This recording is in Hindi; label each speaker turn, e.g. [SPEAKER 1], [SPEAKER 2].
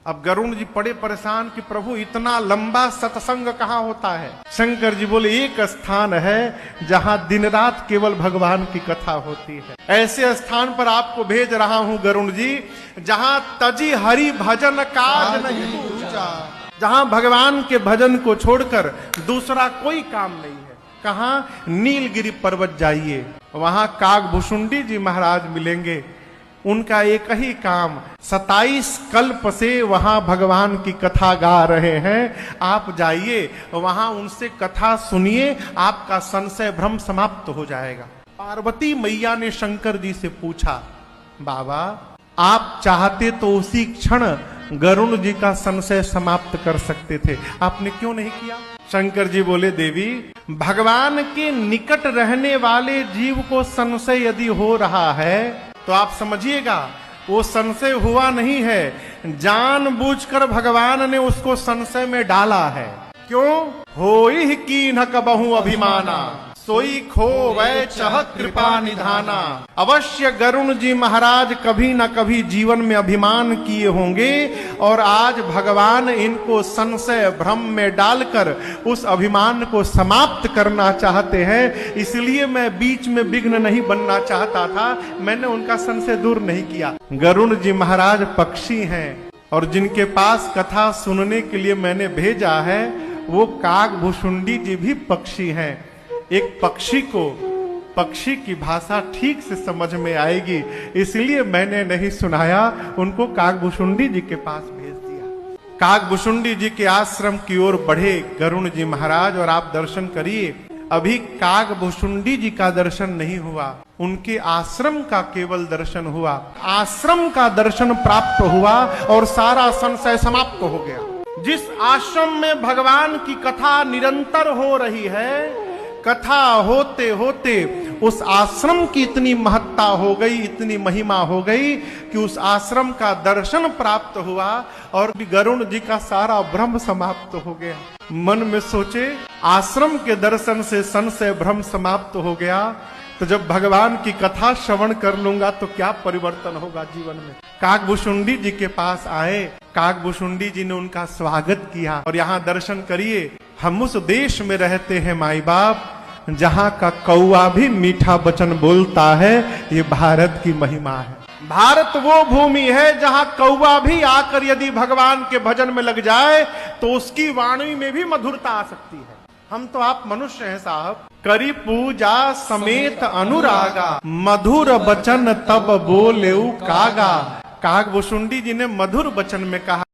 [SPEAKER 1] अब गरुण जी पड़े परेशान कि प्रभु इतना लंबा सत्संग कहाँ होता है। शंकर जी बोले एक स्थान है जहाँ दिन रात केवल भगवान की कथा होती है। ऐसे स्थान पर आपको भेज रहा हूँ गरुण जी, जहाँ तजी हरि भजन काज नहीं दूजा, जहाँ भगवान के भजन को छोड़कर दूसरा कोई काम नहीं है। कहाँ? नीलगिरी पर्वत जाइए, वहां कागभुशुंडी जी महाराज मिलेंगे। उनका एक ही काम, 27 कल्प से वहां भगवान की कथा गा रहे हैं। आप जाइए वहां उनसे कथा सुनिए, आपका संशय भ्रम समाप्त हो जाएगा। पार्वती मैया ने शंकर जी से पूछा, बाबा आप चाहते तो उसी क्षण गरुण जी का संशय समाप्त कर सकते थे, आपने क्यों नहीं किया? शंकर जी बोले, देवी भगवान के निकट रहने वाले जीव को संशय यदि हो रहा है तो आप समझिएगा वो संशय हुआ नहीं है, जानबूझकर भगवान ने उसको संशय में डाला है। क्यों? होई कीन्ह कबहु अभिमाना, सोई खो वै चह कृपा निधाना। अवश्य गरुण जी महाराज कभी न कभी जीवन में अभिमान किए होंगे और आज भगवान इनको संशय भ्रम में डालकर उस अभिमान को समाप्त करना चाहते हैं। इसलिए मैं बीच में विघ्न नहीं बनना चाहता था, मैंने उनका संशय दूर नहीं किया। गरुण जी महाराज पक्षी हैं और जिनके पास कथा सुनने के लिए मैंने भेजा है वो कागभुशुंडी जी भी पक्षी हैं। एक पक्षी को पक्षी की भाषा ठीक से समझ में आएगी, इसलिए मैंने नहीं सुनाया, उनको कागभुशुंडी जी के पास भेज दिया। कागभुशुंडी जी के आश्रम की ओर बढ़े गरुण जी महाराज और आप दर्शन करिए। अभी कागभुशुंडी जी का दर्शन नहीं हुआ, उनके आश्रम का केवल दर्शन हुआ। आश्रम का दर्शन प्राप्त हुआ और सारा संशय समाप्त हो गया। जिस आश्रम में भगवान की कथा निरंतर हो रही है, कथा होते होते उस आश्रम की इतनी महत्ता हो गई, इतनी महिमा हो गई कि उस आश्रम का दर्शन प्राप्त हुआ और गरुण जी का सारा भ्रम समाप्त हो गया। मन में सोचे, आश्रम के दर्शन से संशय भ्रम समाप्त हो गया तो जब भगवान की कथा श्रवण कर लूंगा तो क्या परिवर्तन होगा जीवन में। कागभुशुंडी जी के पास आए, कागभुशुंडी जी ने उनका स्वागत किया और यहाँ दर्शन करिए। हम उस देश में रहते हैं माई बाप जहाँ का कौआ भी मीठा वचन बोलता है, ये भारत की महिमा है। भारत वो भूमि है जहाँ कौआ भी आकर यदि भगवान के भजन में लग जाए तो उसकी वाणी में भी मधुरता आ सकती है। हम तो आप मनुष्य हैं साहब, करी पूजा समेत अनुरागा, मधुर वचन तब बोले कागा। कागभुशुंडी जी ने मधुर वचन में कहा,